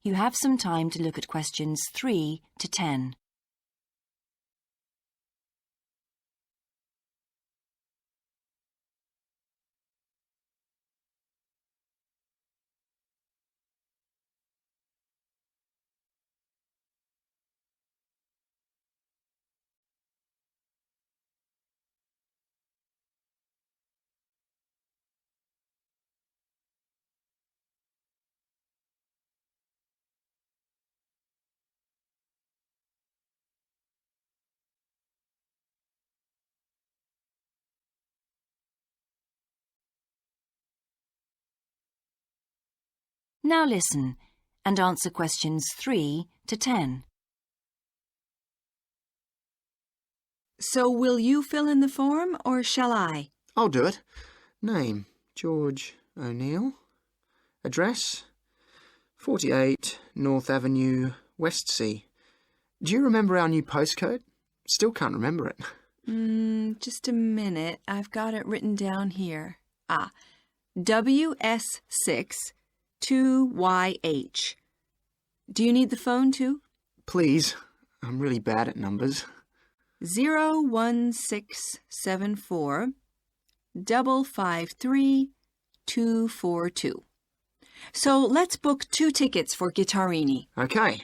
you have some time to look at questions 3 to 10. Now listen and answer questions 3 to 10. So will you fill in the form or shall I? I'll do it. Name, George O'Neill. Address, 48 North Avenue, Westsea. Do you remember our new postcode? Still can't remember it. Just a minute. I've got it written down here. WS6 2YH. Do you need the phone too? Please. I'm really bad at numbers. 01674 553 242. So let's book 2 tickets for Guitarini. Okay.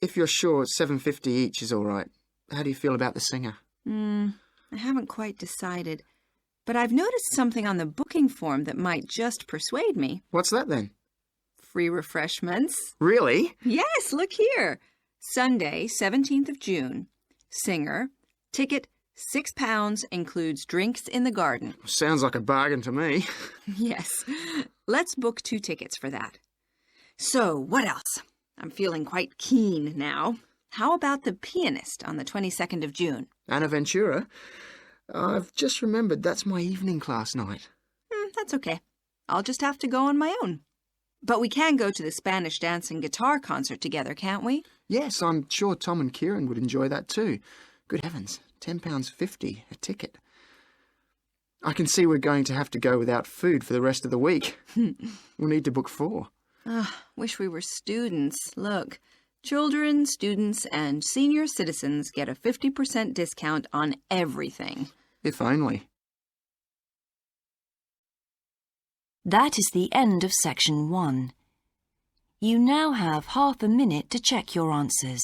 If you're sure $7.50 each is all right. How do you feel about the singer? I haven't quite decided. But I've noticed something on the booking form that might just persuade me. What's that then? Free refreshments. Really? Yes, look here. Sunday, 17th of June. Singer. Ticket, £6, includes drinks in the garden. Sounds like a bargain to me. Yes. Let's book 2 tickets for that. So, what else? I'm feeling quite keen now. How about the pianist on the 22nd of June? Anna Ventura? I've just remembered that's my evening class night. That's okay. I'll just have to go on my own. But we can go to the Spanish dance and guitar concert together, can't we? Yes, I'm sure Tom and Kieran would enjoy that too. Good heavens, £10.50 a ticket. I can see we're going to have to go without food for the rest of the week. We'll need to book 4. Wish we were students. Look, children, students, and senior citizens get a 50% discount on everything. If only. That is the end of section 1. You now have half a minute to check your answers.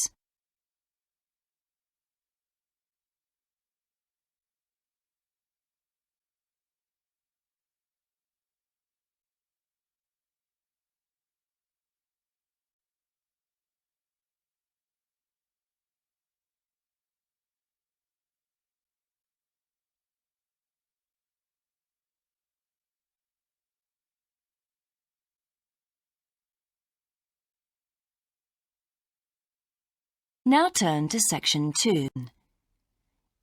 Now turn to section 2.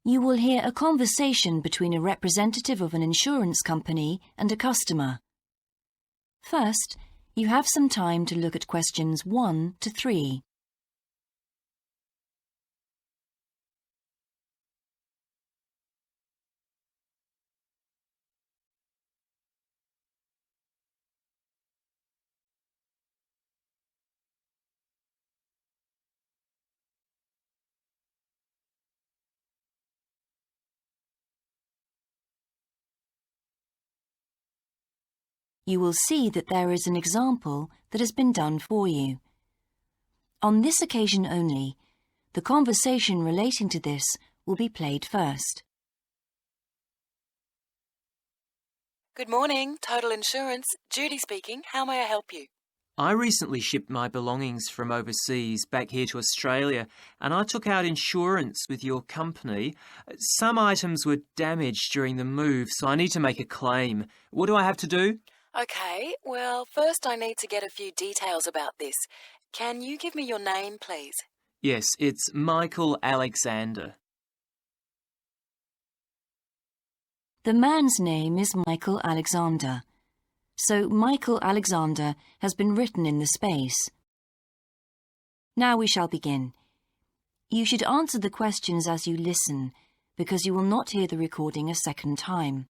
You will hear a conversation between a representative of an insurance company and a customer. First, you have some time to look at questions 1 to 3. You will see that there is an example that has been done for you. On this occasion only, the conversation relating to this will be played first. Good morning, Total Insurance. Judy speaking. How may I help you? I recently shipped my belongings from overseas back here to Australia, and I took out insurance with your company. Some items were damaged during the move, so I need to make a claim. What do I have to do? Okay, well, first I need to get a few details about this. Can you give me your name, please? Yes, it's Michael Alexander. The man's name is Michael Alexander, so Michael Alexander has been written in the space. Now we shall begin. You should answer the questions as you listen, because you will not hear the recording a second time.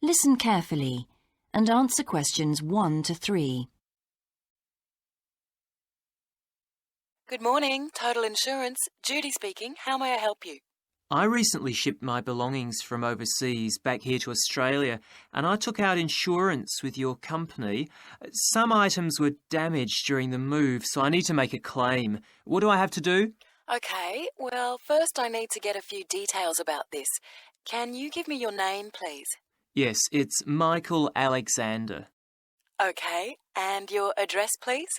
Listen carefully and answer questions 1 to 3. Good morning, Total Insurance. Judy speaking. How may I help you? I recently shipped my belongings from overseas back here to Australia, and I took out insurance with your company. Some items were damaged during the move, so I need to make a claim. What do I have to do? Okay, well, first I need to get a few details about this. Can you give me your name, please? Yes, it's Michael Alexander. Okay, and your address, please?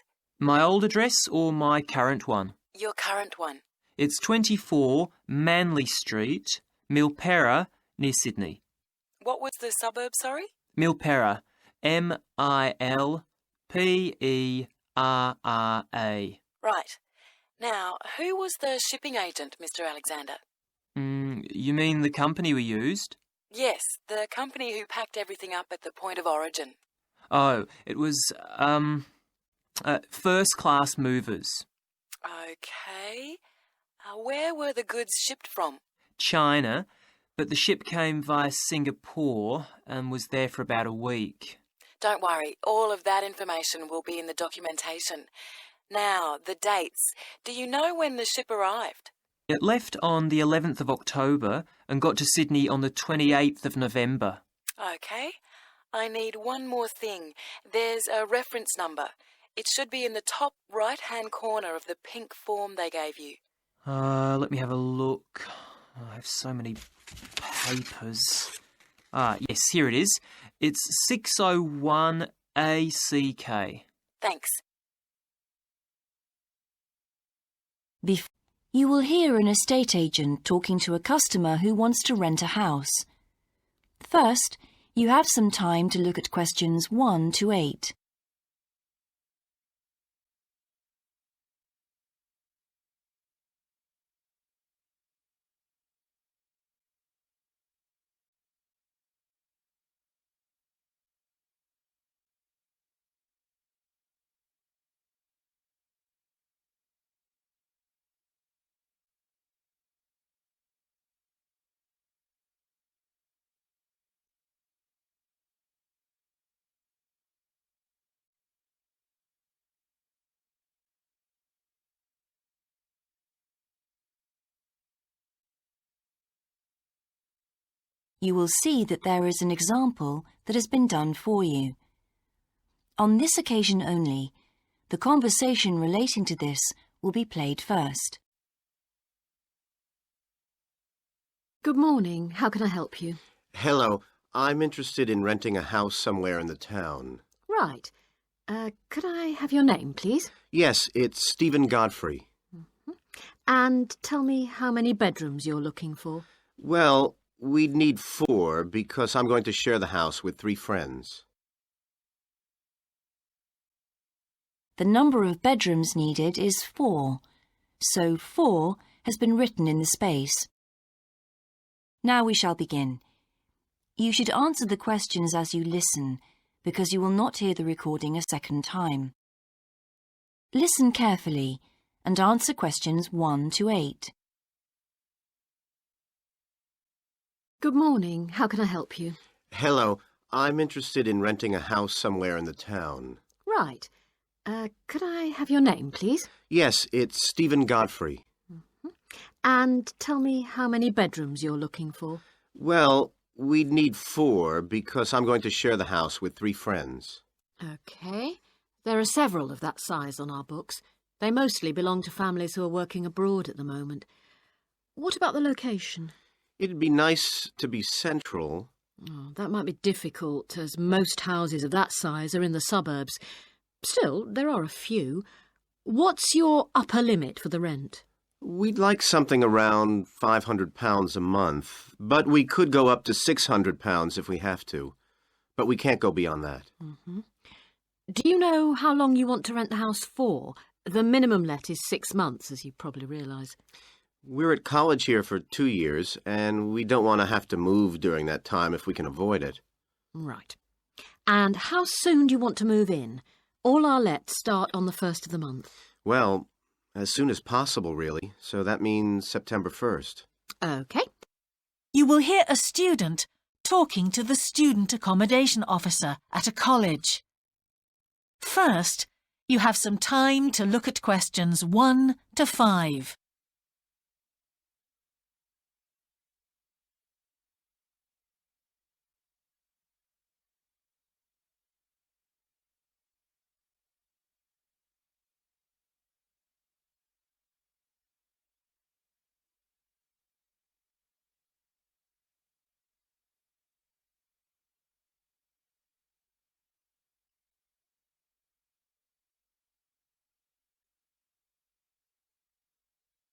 My old address or my current one? Your current one. It's 24 Manly Street, Milperra, near Sydney. What was the suburb, sorry? Milperra, Milperra. Right. Now, who was the shipping agent, Mr. Alexander? You mean the company we used? Yes, the company who packed everything up at the point of origin. Oh, it was, First Class Movers. Okay. Where were the goods shipped from? China, but the ship came via Singapore and was there for about a week. Don't worry, all of that information will be in the documentation. Now, the dates. Do you know when the ship arrived? It left on the 11th of October and got to Sydney on the 28th of November. Okay. I need one more thing. There's a reference number. It should be in the top right-hand corner of the pink form they gave you. Let me have a look. I have so many papers. Yes, here it is. It's 601 ACK. Thanks. You will hear an estate agent talking to a customer who wants to rent a house. First, you have some time to look at questions 1 to 8. You will see that there is an example that has been done for you. On this occasion only, the conversation relating to this will be played first. Good morning. How can I help you? Hello. I'm interested in renting a house somewhere in the town. Right. Could I have your name, please? Yes, it's Stephen Godfrey. And tell me how many bedrooms you're looking for. Well, we'd need 4 because I'm going to share the house with 3 friends. The number of bedrooms needed is 4, so 4 has been written in the space. Now we shall begin. You should answer the questions as you listen, because you will not hear the recording a second time. Listen carefully and answer questions 1 to 8. Good morning. How can I help you? Hello. I'm interested in renting a house somewhere in the town. Right. Could I have your name, please? Yes, it's Stephen Godfrey. And tell me how many bedrooms you're looking for. Well, we'd need 4 because I'm going to share the house with 3 friends. OK. There are several of that size on our books. They mostly belong to families who are working abroad at the moment. What about the location? It'd be nice to be central. Oh, that might be difficult, as most houses of that size are in the suburbs. Still, there are a few. What's your upper limit for the rent? We'd like something around £500 a month, but we could go up to £600 if we have to. But we can't go beyond that. Do you know how long you want to rent the house for? The minimum let is 6 months, as you probably realise. We're at college here for 2 years, and we don't want to have to move during that time if we can avoid it. Right. And how soon do you want to move in? All our lets start on the 1st of the month. Well, as soon as possible, really. So that means September 1st. OK. You will hear a student talking to the student accommodation officer at a college. First, You have some time to look at questions 1 to 5.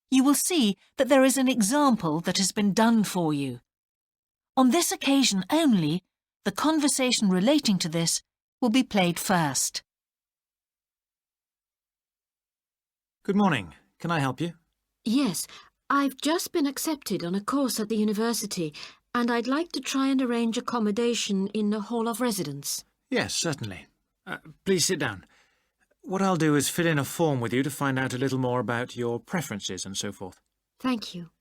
You will see that there is an example that has been done for you. On this occasion only, the conversation relating to this will be played first. Good morning. Can I help you? Yes, I've just been accepted on a course at the university and I'd like to try and arrange accommodation in the hall of residence. Yes, certainly. Please sit down. What I'll do is fill in a form with you to find out a little more about your preferences and so forth. Thank you.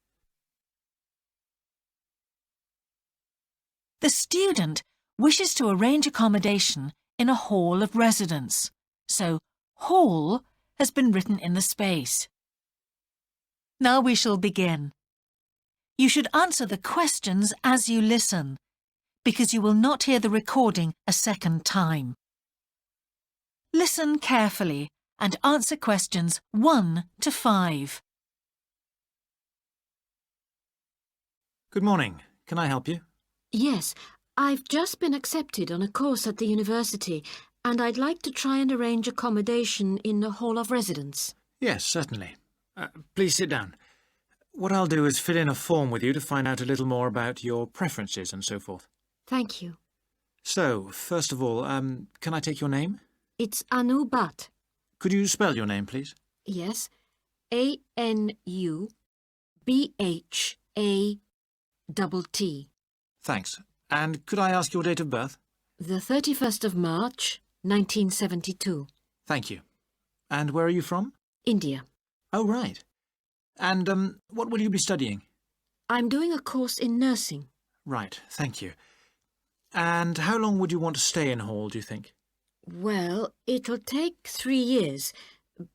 The student wishes to arrange accommodation in a hall of residence, so hall has been written in the space. Now we shall begin. You should answer the questions as you listen, because you will not hear the recording a second time. Listen carefully and answer questions 1 to 5. Good morning. Can I help you? Yes, I've just been accepted on a course at the university and I'd like to try and arrange accommodation in the hall of residence. Yes, certainly. Please sit down. What I'll do is fill in a form with you to find out a little more about your preferences and so forth. Thank you. So, first of all, can I take your name? It's Anu Bhatt. Could you spell your name, please? Yes, ANUBHATT. Thanks. And could I ask your date of birth? The 31st of March, 1972. Thank you. And where are you from? India. Oh, right. And what will you be studying? I'm doing a course in nursing. Right, thank you. And how long would you want to stay in hall, do you think? Well, it'll take 3 years,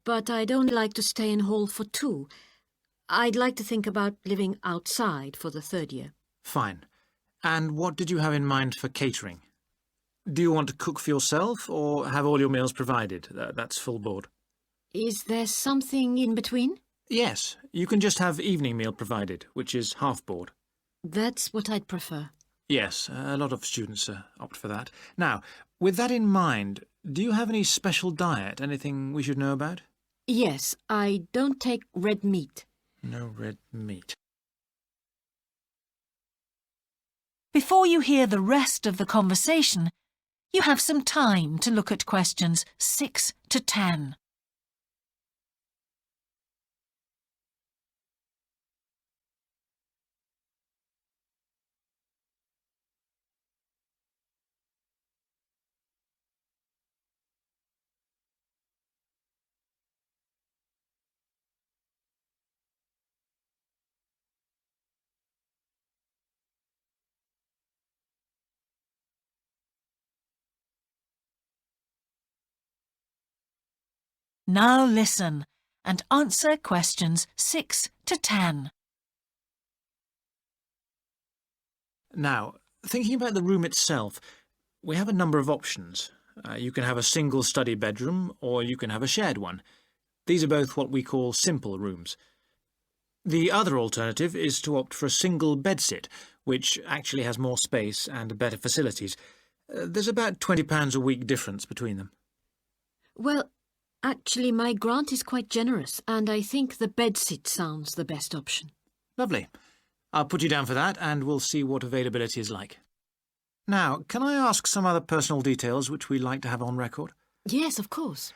but I'd only like to stay in hall for 2. I'd like to think about living outside for the 3rd year. Fine. And what did you have in mind for catering? Do you want to cook for yourself or have all your meals provided? That's full board. Is there something in between? Yes, you can just have evening meal provided, which is half board. That's what I'd prefer. Yes, a lot of students opt for that. Now, with that in mind, do you have any special diet, anything we should know about? Yes, I don't take red meat. No red meat. Before you hear the rest of the conversation, you have some time to look at questions 6 to 10. Now listen and answer questions 6 to 10. Now, thinking about the room itself, we have a number of options. You can have a single study bedroom or you can have a shared one. These are both what we call simple rooms. The other alternative is to opt for a single bedsit, which actually has more space and better facilities. There's about £20 a week difference between them. Well, actually my grant is quite generous and I think the bedsit sounds the best option. Lovely. I'll put you down for that and we'll see what availability is like. Now, can I ask some other personal details which we like to have on record? Yes, of course.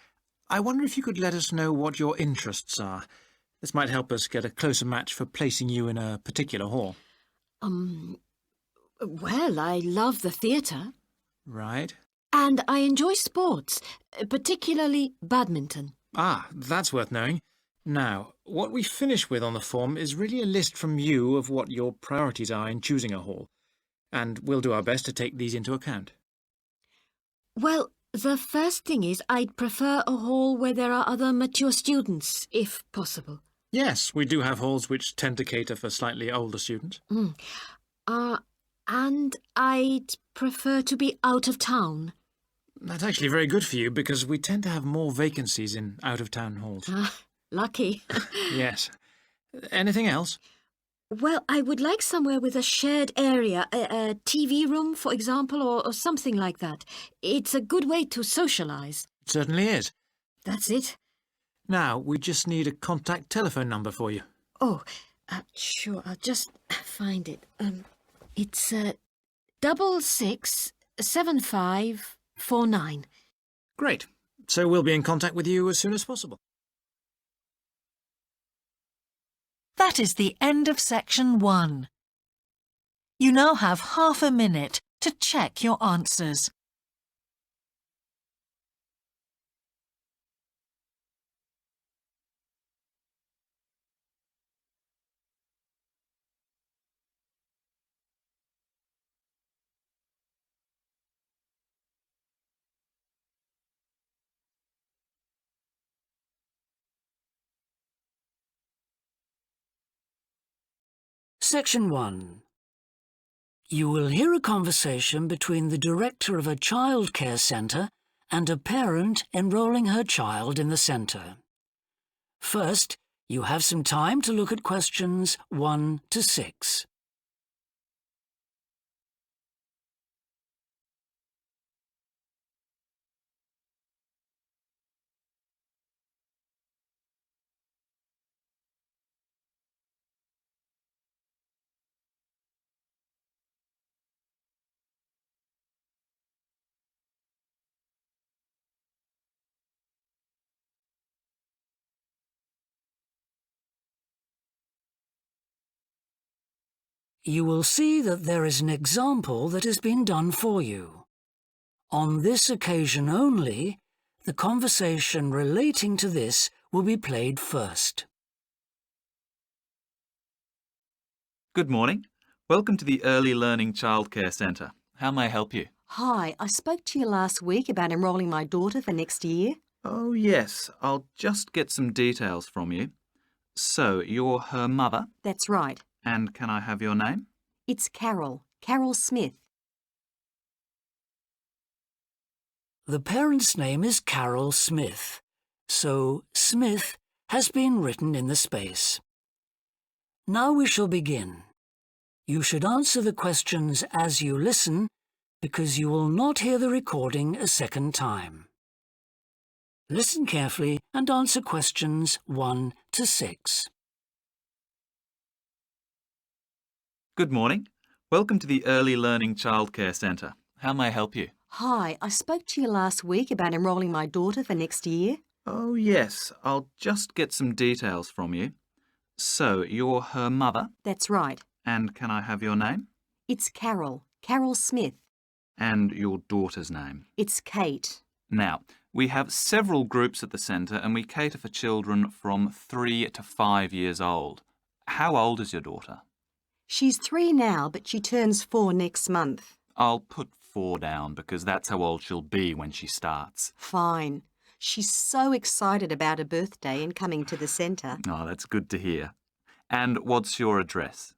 I wonder if you could let us know what your interests are. This might help us get a closer match for placing you in a particular hall. Well, I love the theatre. Right. And I enjoy sports, particularly badminton. Ah, that's worth knowing. Now, what we finish with on the form is really a list from you of what your priorities are in choosing a hall, and we'll do our best to take these into account. Well, The first thing is I'd prefer a hall where there are other mature students, if possible. Yes, we do have halls which tend to cater for slightly older students. And I'd prefer to be out of town. That's actually very good for you because we tend to have more vacancies in out-of-town halls. Lucky. Yes. Anything else? Well, I would like somewhere with a shared area, a TV room, for example, or something like that. It's a good way to socialise. It certainly is. That's it. Now, we just need a contact telephone number for you. Oh, sure, I'll just find it. It's 667549. Great. So we'll be in contact with you as soon as possible. That is the end of section 1. You now have half a minute to check your answers. Section 1. You will hear a conversation between the director of a childcare centre and a parent enrolling her child in the centre. First, you have some time to look at questions 1 to 6. You will see that there is an example that has been done for you. On this occasion only, the conversation relating to this will be played first. Good morning. Welcome to the Early Learning Childcare Centre. How may I help you? Hi, I spoke to you last week about enrolling my daughter for next year. Oh, yes. I'll just get some details from you. So, you're her mother? That's right. And can I have your name? It's Carol Smith. The parent's name is Carol Smith, so Smith has been written in the space. Now we shall begin. You should answer the questions as you listen, because you will not hear the recording a second time. Listen carefully and answer questions 1 to 6. Good morning. Welcome to the Early Learning Childcare Centre. How may I help you? Hi, I spoke to you last week about enrolling my daughter for next year. Oh, yes. I'll just get some details from you. So, you're her mother? That's right. And can I have your name? It's Carol Smith. And your daughter's name? It's Kate. Now, we have several groups at the centre and we cater for children from 3 to 5 years old. How old is your daughter? She's 3 now, but she turns 4 next month. I'll put 4 down because that's how old she'll be when she starts. Fine. She's so excited about her birthday and coming to the centre. Oh, that's good to hear. And what's your address?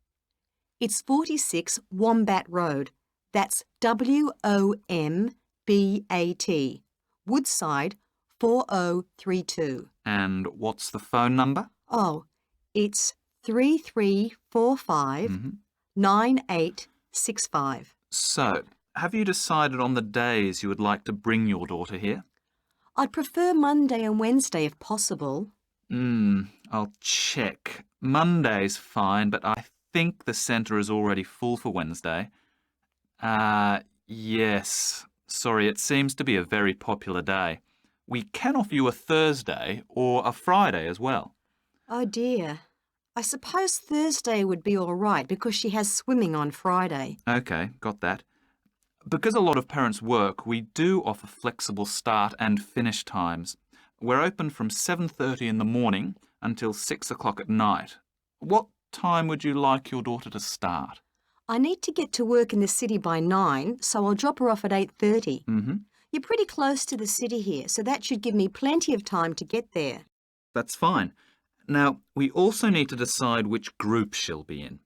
It's 46 Wombat Road. That's WOMBAT. Woodside 4032. And what's the phone number? Oh, it's 3345 9865. So, have you decided on the days you would like to bring your daughter here? I'd prefer Monday and Wednesday if possible. I'll check. Monday's fine, but I think the centre is already full for Wednesday. Yes. Sorry, it seems to be a very popular day. We can offer you a Thursday or a Friday as well. Oh dear. I suppose Thursday would be all right because she has swimming on Friday. OK, got that. Because a lot of parents work, we do offer flexible start and finish times. We're open from 7:30 in the morning until 6 o'clock at night. What time would you like your daughter to start? I need to get to work in the city by 9, so I'll drop her off at 8:30. You're pretty close to the city here, so that should give me plenty of time to get there. That's fine. Now, we also need to decide which group she'll be in.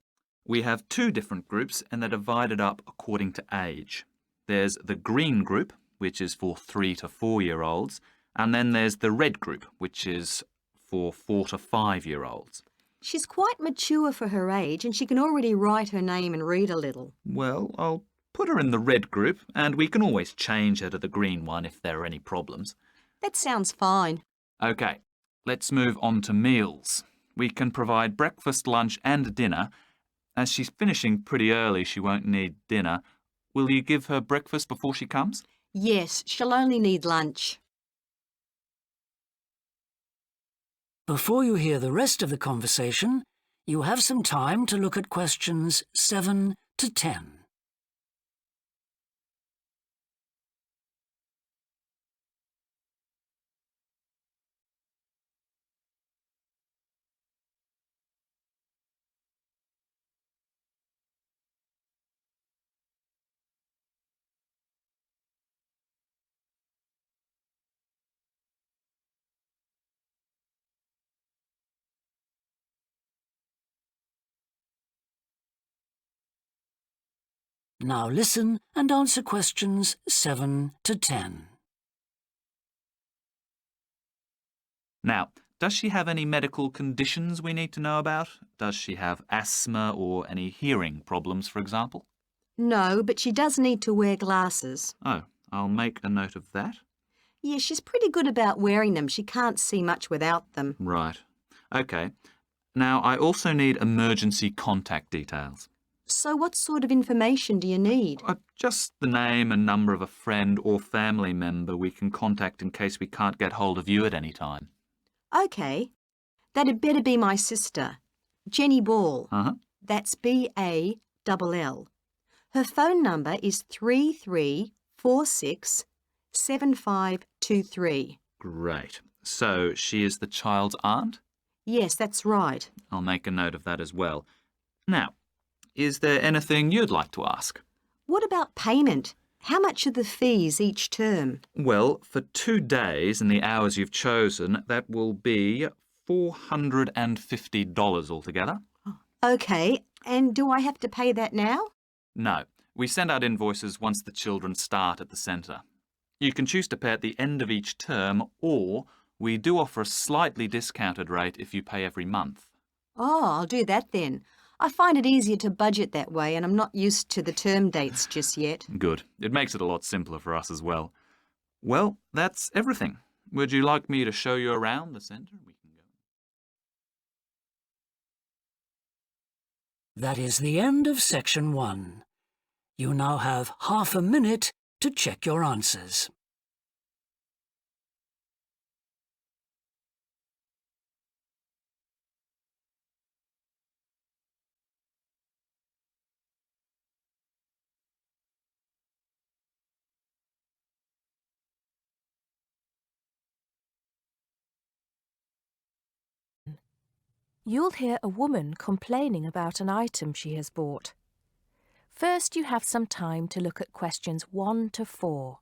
We have two different groups and they're divided up according to age. There's the green group, which is for 3 to 4-year-olds, and then there's the red group, which is for 4 to 5-year-olds. She's quite mature for her age and she can already write her name and read a little. Well, I'll put her in the red group and we can always change her to the green one if there are any problems. That sounds fine. OK, let's move on to meals. We can provide breakfast, lunch and dinner. As she's finishing pretty early, she won't need dinner. Will you give her breakfast before she comes? Yes, she'll only need lunch. Before you hear the rest of the conversation, you have some time to look at questions 7 to 10. Now listen and answer questions 7 to 10. Now, does she have any medical conditions we need to know about? Does she have asthma or any hearing problems, for example? No, but she does need to wear glasses. Oh, I'll make a note of that. Yeah, she's pretty good about wearing them. She can't see much without them. Right. OK. Now, I also need emergency contact details. So what sort of information do you need? Just the name and number of a friend or family member we can contact in case we can't get hold of you at any time. OK. That'd better be my sister, Jenny Ball. Uh-huh. That's B-A-L-L. Her phone number is 33467523. Great. So she is the child's aunt? Yes, that's right. I'll make a note of that as well. Now, is there anything you'd like to ask? What about payment? How much are the fees each term? Well, for 2 days and the hours you've chosen, that will be $450 altogether. OK, and do I have to pay that now? No, we send out invoices once the children start at the centre. You can choose to pay at the end of each term, or we do offer a slightly discounted rate if you pay every month. Oh, I'll do that then. I find it easier to budget that way and I'm not used to the term dates just yet. Good. It makes it a lot simpler for us as well. Well, that's everything. Would you like me to show you around the centre? We can go. That is the end of section 1. You now have half a minute to check your answers. You'll hear a woman complaining about an item she has bought. First, you have some time to look at questions 1 to 4.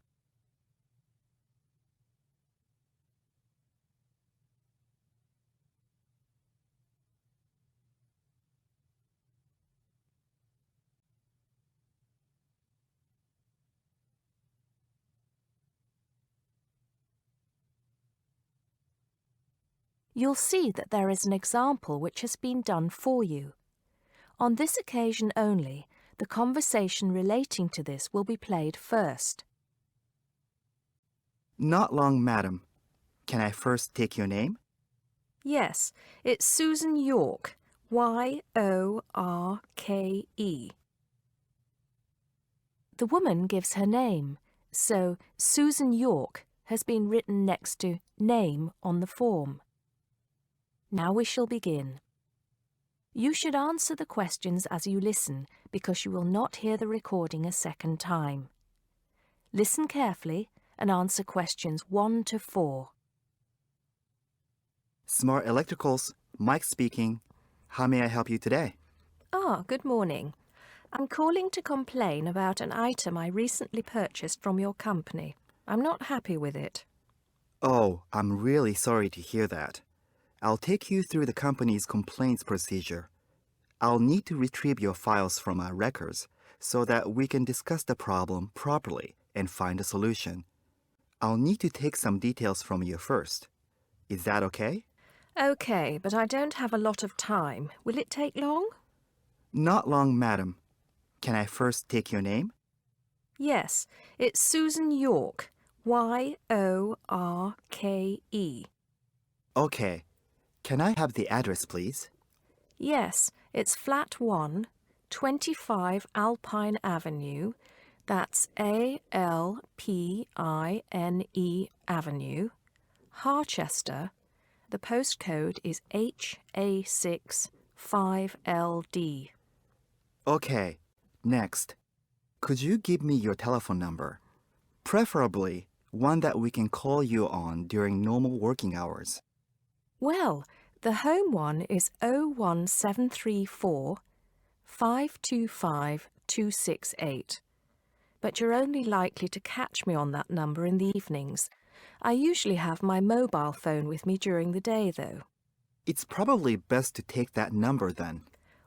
You'll see that there is an example which has been done for you. On this occasion only, the conversation relating to this will be played first. Not long, madam. Can I first take your name? Yes, it's Susan Yorke, Y-O-R-K-E. The woman gives her name, so Susan Yorke has been written next to name on the form. Now we shall begin. You should answer the questions as you listen because you will not hear the recording a second time. Listen carefully and answer questions 1 to 4. Smart Electricals, Mike speaking. How may I help you today? Good morning. I'm calling to complain about an item I recently purchased from your company. I'm not happy with it. Oh, I'm really sorry to hear that. I'll take you through the company's complaints procedure. I'll need to retrieve your files from our records so that we can discuss the problem properly and find a solution. I'll need to take some details from you first. Is that okay? Okay, but I don't have a lot of time. Will it take long? Not long, madam. Can I first take your name? Yes, it's Susan Yorke. Yorke. Okay. Can I have the address, please? Yes, it's flat 1, 25 Alpine Avenue. That's ALPINE Avenue, Harchester. The postcode is HA6 5LD. Okay. Next. Could you give me your telephone number? Preferably one that we can call you on during normal working hours. Well, the home one is 01734 525 268. But you're only likely to catch me on that number in the evenings. I usually have my mobile phone with me during the day, though. It's probably best to take that number then.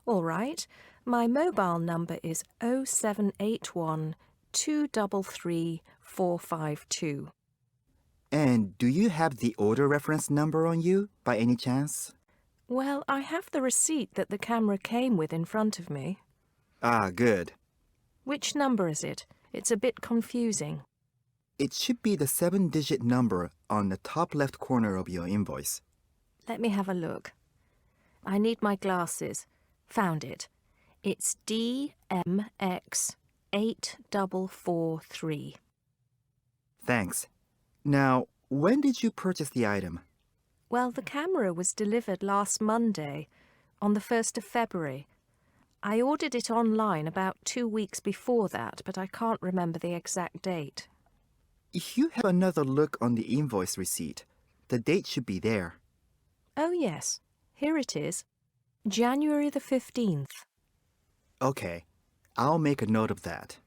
All right. My mobile number is 0781 233 452. And do you have the order reference number on you, by any chance? Well, I have the receipt that the camera came with in front of me. Ah, good. Which number is it? It's a bit confusing. It should be the 7-digit number on the top left corner of your invoice. Let me have a look. I need my glasses. Found it. It's DMX 8443. Thanks. Now, when did you purchase the item? Well, the camera was delivered last Monday, on the 1st of February. I ordered it online about 2 weeks before that, but I can't remember the exact date. If you have another look on the invoice receipt, the date should be there. Oh, yes. Here it is. January the 15th. Okay, I'll make a note of that.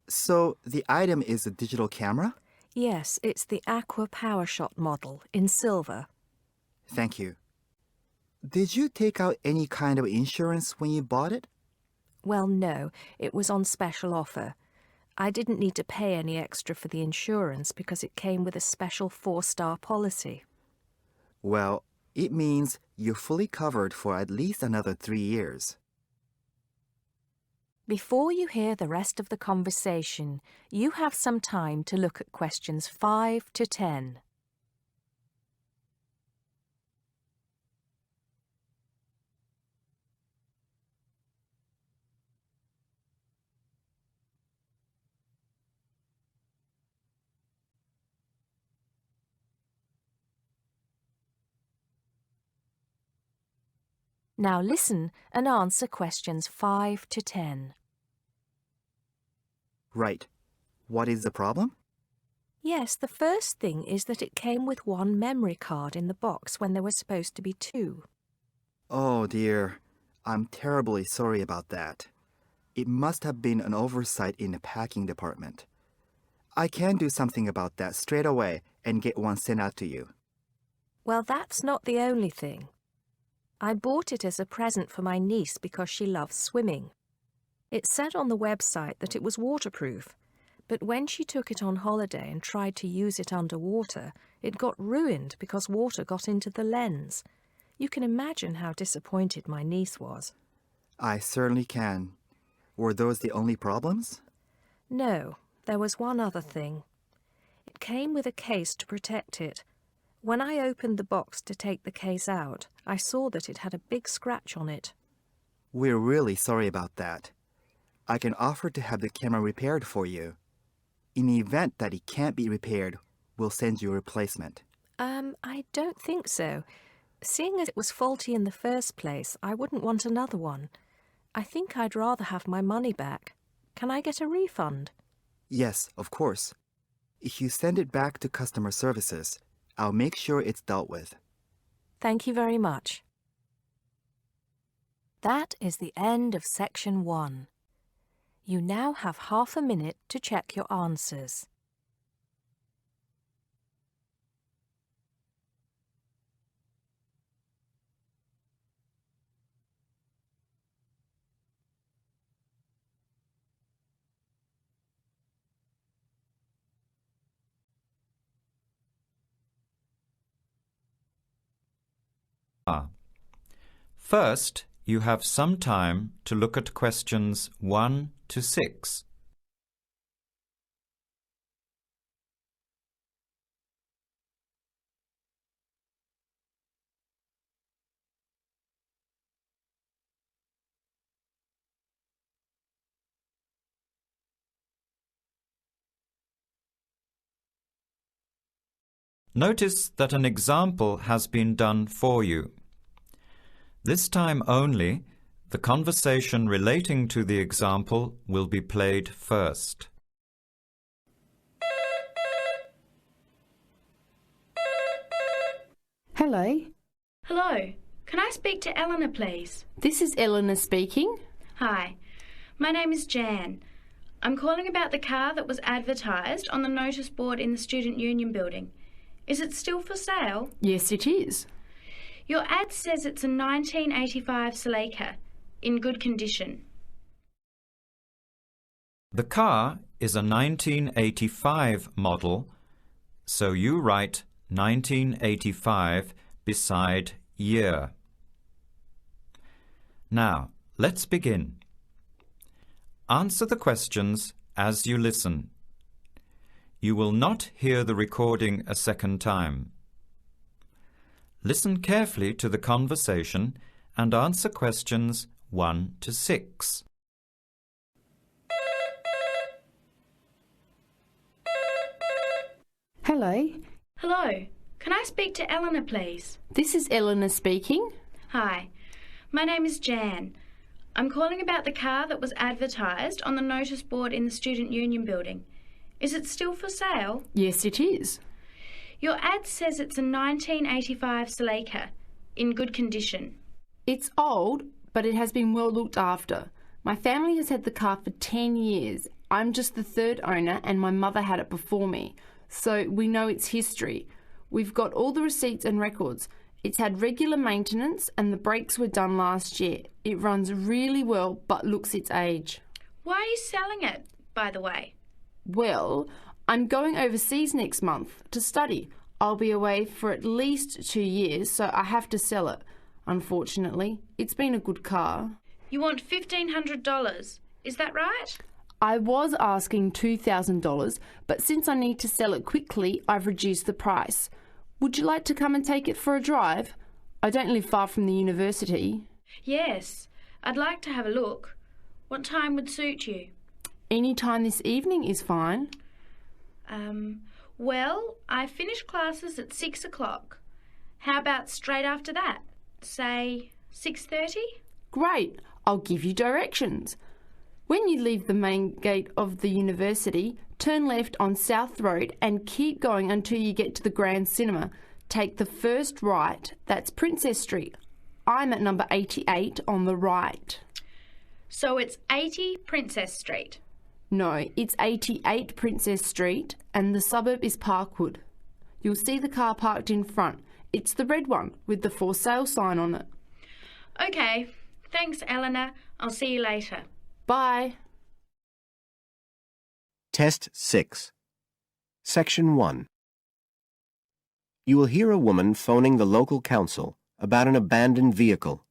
So, the item is a digital camera? Yes, it's the Aqua PowerShot model in silver. Thank you. Did you take out any kind of insurance when you bought it? Well, no, it was on special offer. I didn't need to pay any extra for the insurance because it came with a special 4-star policy. Well, it means you're fully covered for at least another 3 years. Before you hear the rest of the conversation, you have some time to look at questions 5 to 10. Now listen and answer questions 5 to 10. Right. What is the problem? Yes, the first thing is that it came with 1 memory card in the box when there were supposed to be 2. Oh dear, I'm terribly sorry about that. It must have been an oversight in the packing department. I can do something about that straight away and get one sent out to you. Well, that's not the only thing. I bought it as a present for my niece because she loves swimming. It said on the website that it was waterproof, but when she took it on holiday and tried to use it underwater, it got ruined because water got into the lens. You can imagine how disappointed my niece was. I certainly can. Were those the only problems? No, there was one other thing. It came with a case to protect it. When I opened the box to take the case out, I saw that it had a big scratch on it. We're really sorry about that. I can offer to have the camera repaired for you. In the event that it can't be repaired, we'll send you a replacement. I don't think so. Seeing as it was faulty in the first place, I wouldn't want another one. I think I'd rather have my money back. Can I get a refund? Yes, of course. If you send it back to customer services, I'll make sure it's dealt with. Thank you very much. That is the end of section 1. You now have half a minute to check your answers. First, you have some time to look at questions 1 to 6. Notice that an example has been done for you. This time only, the conversation relating to the example will be played first. Hello. Hello. Can I speak to Eleanor, please? This is Eleanor speaking. Hi. My name is Jan. I'm calling about the car that was advertised on the notice board in the Student Union building. Is it still for sale? Yes, it is. Your ad says it's a 1985 Celica, in good condition. The car is a 1985 model, so you write 1985 beside year. Now, let's begin. Answer the questions as you listen. You will not hear the recording a second time. Listen carefully to the conversation and answer questions 1 to 6. Hello. Hello. Can I speak to Eleanor, please? This is Eleanor speaking. Hi. My name is Jan. I'm calling about the car that was advertised on the notice board in the Student Union building. Is it still for sale? Yes, it is. Your ad says it's a 1985 Celica, in good condition. It's old, but it has been well looked after. My family has had the car for 10 years. I'm just the third owner and my mother had it before me, so we know its history. We've got all the receipts and records. It's had regular maintenance and the brakes were done last year. It runs really well but looks its age. Why are you selling it, by the way? Well, I'm going overseas next month to study. I'll be away for at least 2 years, so I have to sell it. Unfortunately, it's been a good car. You want $1,500, is that right? I was asking $2,000, but since I need to sell it quickly, I've reduced the price. Would you like to come and take it for a drive? I don't live far from the university. Yes, I'd like to have a look. What time would suit you? Any time this evening is fine. Well, I finish classes at 6 o'clock. How about straight after that? Say 6:30? Great, I'll give you directions. When you leave the main gate of the university, turn left on South Road and keep going until you get to the Grand Cinema. Take the first right, that's Princess Street. I'm at number 88 on the right. So it's 80 Princess Street? No, it's 88 Princess Street and the suburb is Parkwood. You'll see the car parked in front. It's the red one with the for sale sign on it. OK. Thanks, Eleanor. I'll see you later. Bye. Test 6. Section 1. You will hear a woman phoning the local council about an abandoned vehicle.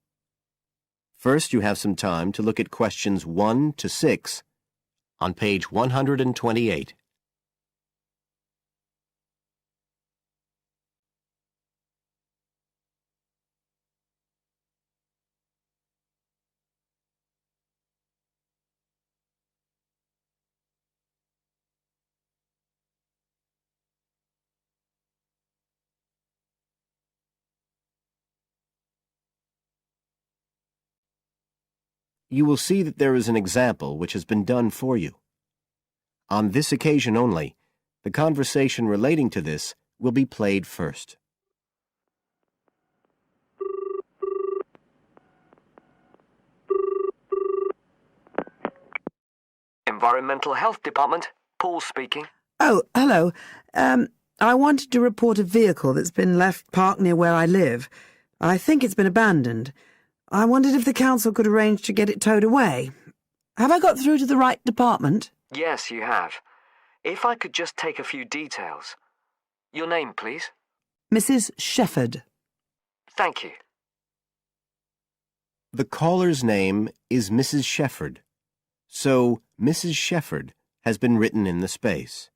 First, you have some time to look at questions 1 to 6 on page 128. You will see that there is an example which has been done for you. On this occasion only, the conversation relating to this will be played first. Environmental Health Department, Paul speaking. Oh, hello. I wanted to report a vehicle that's been left parked near where I live. I think it's been abandoned. I wondered if the council could arrange to get it towed away. Have I got through to the right department? Yes, you have. If I could just take a few details. Your name, please? Mrs. Shefford. Thank you. The caller's name is Mrs. Shefford, so Mrs. Shefford has been written in the space.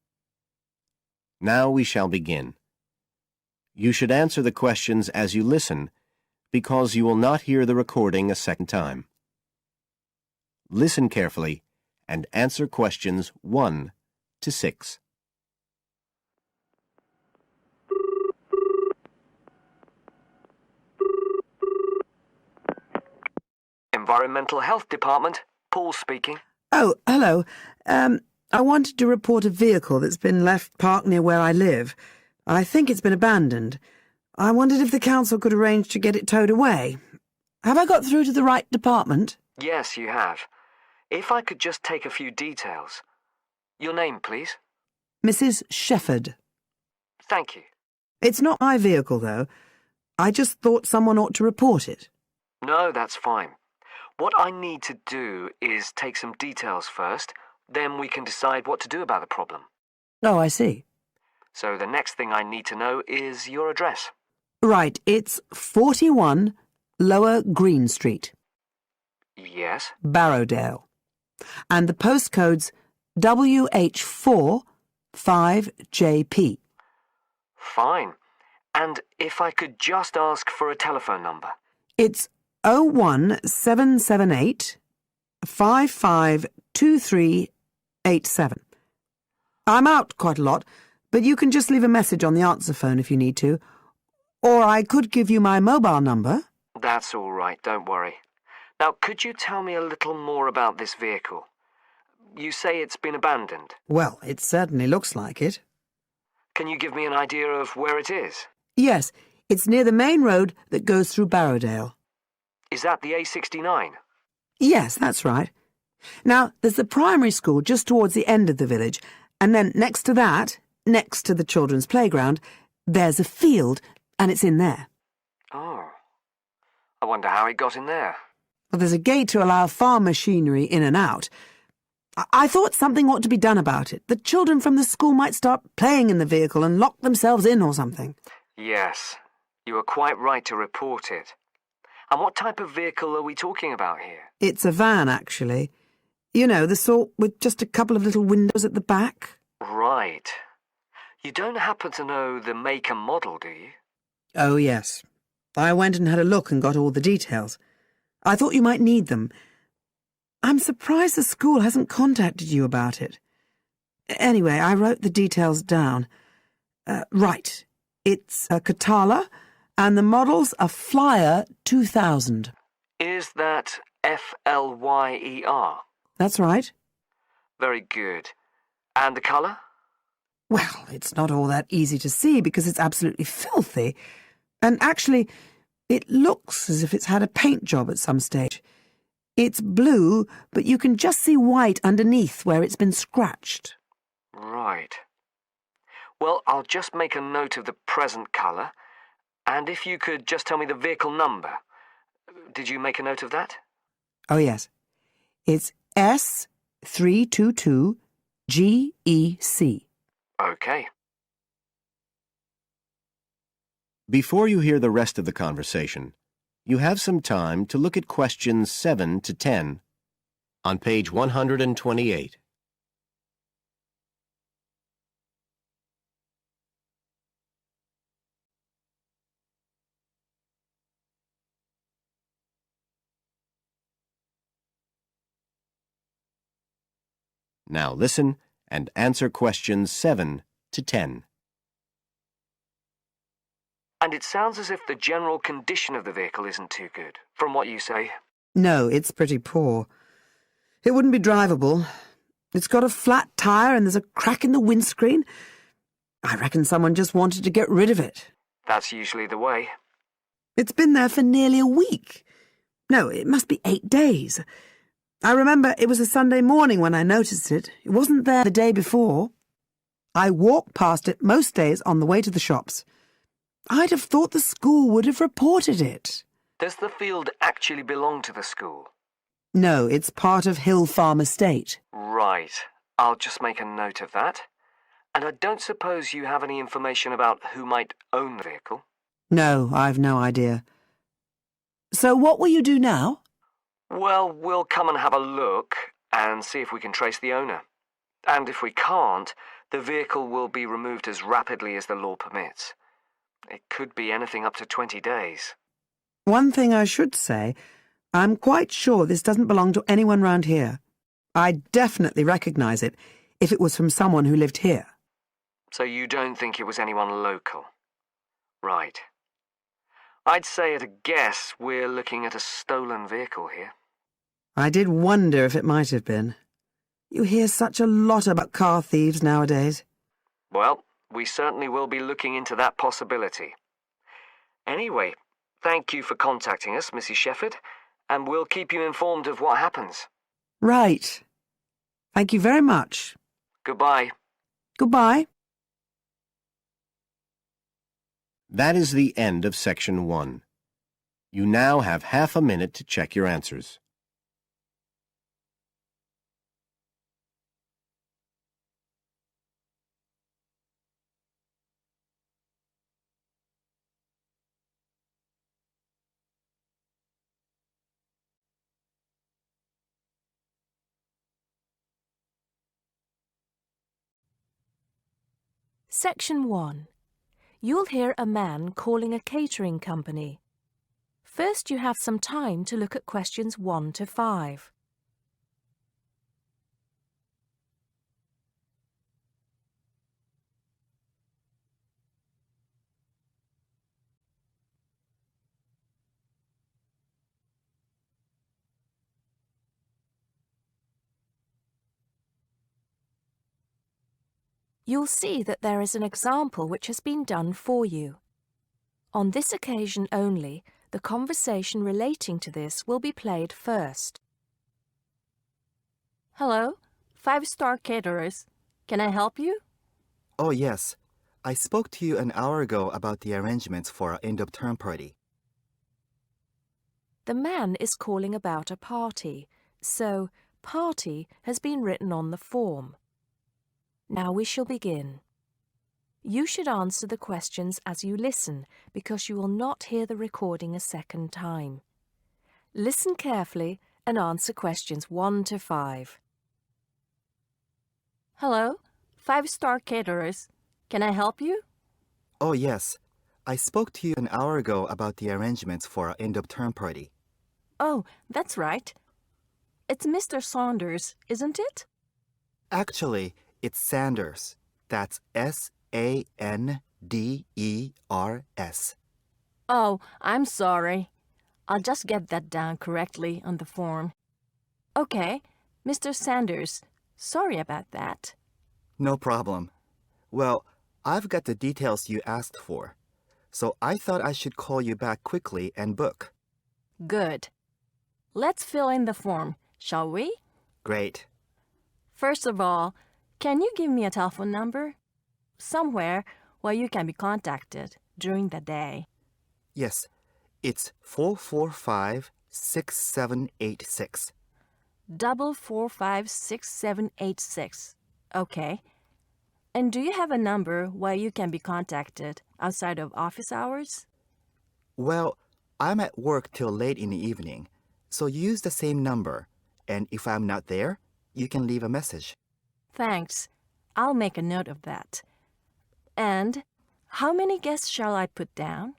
Now we shall begin. You should answer the questions as you listen, because you will not hear the recording a second time. Listen carefully and answer questions 1 to 6. Environmental Health Department, Paul speaking. Oh, hello. I wanted to report a vehicle that's been left parked near where I live. I think it's been abandoned. I wondered if the council could arrange to get it towed away. Have I got through to the right department? Yes, you have. If I could just take a few details. Your name, please? Mrs. Shefford. Thank you. It's not my vehicle, though. I just thought someone ought to report it. No, that's fine. What I need to do is take some details first, then we can decide what to do about the problem. Oh, I see. So the next thing I need to know is your address. Right, it's 41 Lower Green Street. Yes? Barrowdale. And the postcode's WH4 5JP. Fine. And if I could just ask for a telephone number. It's 01778 552387. I'm out quite a lot, but you can just leave a message on the answer phone if you need to. Or I could give you my mobile number. That's all right, don't worry. Now, could you tell me a little more about this vehicle? You say it's been abandoned. Well, it certainly looks like it. Can you give me an idea of where it is? Yes, it's near the main road that goes through Barrowdale. Is that the A69? Yes, that's right. Now, there's the primary school just towards the end of the village, and then next to that, next to the children's playground, there's a field, and it's in there. Oh. I wonder how it got in there. Well, there's a gate to allow farm machinery in and out. I thought something ought to be done about it. The children from the school might start playing in the vehicle and lock themselves in or something. Yes, you are quite right to report it. And what type of vehicle are we talking about here? It's a van, actually. You know, the sort with just a couple of little windows at the back. Right. You don't happen to know the make and model, do you? Oh, yes. I went and had a look and got all the details. I thought you might need them. I'm surprised the school hasn't contacted you about it. Anyway, I wrote the details down. Right. It's a Catala, and the model's a Flyer 2000. Is that Flyer? That's right. Very good. And the colour? Well, it's not all that easy to see because it's absolutely filthy. And actually, it looks as if it's had a paint job at some stage. It's blue, but you can just see white underneath where it's been scratched. Right. Well, I'll just make a note of the present colour. And if you could just tell me the vehicle number. Did you make a note of that? Oh, yes. It's S322GEC. OK. Before you hear the rest of the conversation, you have some time to look at questions 7 to 10 on page 128. Now listen and answer questions 7 to 10. And it sounds as if the general condition of the vehicle isn't too good, from what you say. No, it's pretty poor. It wouldn't be drivable. It's got a flat tyre and there's a crack in the windscreen. I reckon someone just wanted to get rid of it. That's usually the way. It's been there for nearly a week. No, it must be 8 days. I remember it was a Sunday morning when I noticed it. It wasn't there the day before. I walk past it most days on the way to the shops. I'd have thought the school would have reported it. Does the field actually belong to the school? No, it's part of Hill Farm Estate. Right. I'll just make a note of that. And I don't suppose you have any information about who might own the vehicle? No, I've no idea. So what will you do now? Well, we'll come and have a look and see if we can trace the owner. And if we can't, the vehicle will be removed as rapidly as the law permits. It could be anything up to 20 days. One thing I should say, I'm quite sure this doesn't belong to anyone round here. I'd definitely recognise it if it was from someone who lived here. So you don't think it was anyone local? Right. I'd say at a guess we're looking at a stolen vehicle here. I did wonder if it might have been. You hear such a lot about car thieves nowadays. Well, we certainly will be looking into that possibility. Anyway, thank you for contacting us, Mrs. Shefford, and we'll keep you informed of what happens. Right. Thank you very much. Goodbye. Goodbye. That is the end of Section 1. You now have half a minute to check your answers. Section 1. You'll hear a man calling a catering company. First, you have some time to look at questions 1 to 5. You'll see that there is an example which has been done for you. On this occasion only, the conversation relating to this will be played first. Hello, 5-star caterers. Can I help you? Oh, yes. I spoke to you an hour ago about the arrangements for our end-of-term party. The man is calling about a party, so party has been written on the form. Now we shall begin. You should answer the questions as you listen, because you will not hear the recording a second time. Listen carefully and answer questions 1 to 5. Hello, 5-star caterers. Can I help you? Oh, yes. I spoke to you an hour ago about the arrangements for our end-of-term party. Oh, that's right. It's Mr. Saunders, isn't it? Actually, it's Sanders. That's Sanders. Oh, I'm sorry. I'll just get that down correctly on the form. Okay, Mr. Sanders, sorry about that. No problem. Well, I've got the details you asked for, so I thought I should call you back quickly and book. Good. Let's fill in the form, shall we? Great. First of all, can you give me a telephone number? Somewhere where you can be contacted during the day. Yes, it's 445-6786. 445-6786. Okay. And do you have a number where you can be contacted outside of office hours? Well, I'm at work till late in the evening, so use the same number, and if I'm not there, you can leave a message. Thanks. I'll make a note of that. And how many guests shall I put down?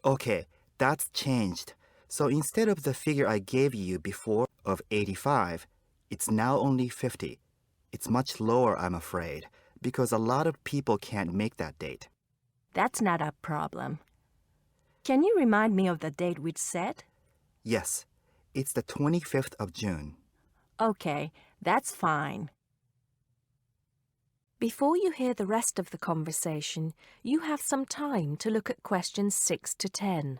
Okay, that's changed. So instead of the figure I gave you before of 85, it's now only 50. It's much lower, I'm afraid, because a lot of people can't make that date. That's not a problem. Can you remind me of the date we'd set? Yes, it's the 25th of June. Okay, that's fine. Before you hear the rest of the conversation, you have some time to look at questions 6 to 10.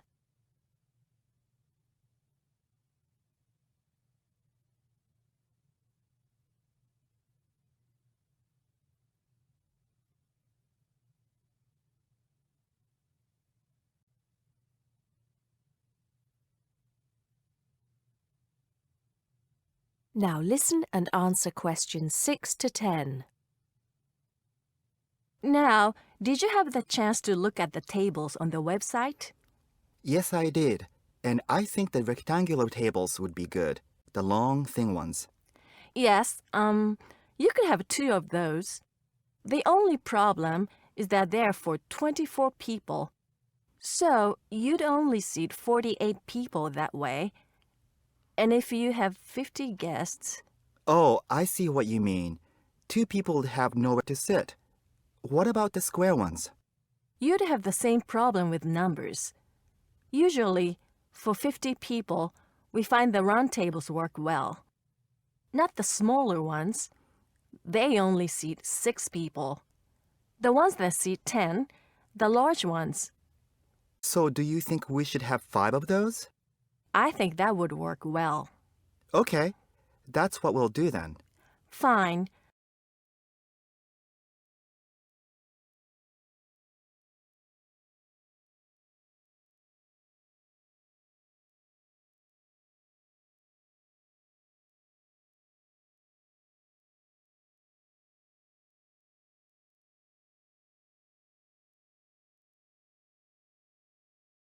Now listen and answer questions 6 to 10. Now, did you have the chance to look at the tables on the website? Yes, I did. And I think the rectangular tables would be good, the long, thin ones. Yes, you could have 2 of those. The only problem is that they're for 24 people. So you'd only seat 48 people that way. And if you have 50 guests... Oh, I see what you mean. 2 people would have nowhere to sit. What about the square ones? You'd have the same problem with numbers. Usually, for 50 people, we find the round tables work well. Not the smaller ones. They only seat 6 people. The ones that seat 10, the large ones. So do you think we should have 5 of those? I think that would work well. Okay, that's what we'll do then. Fine.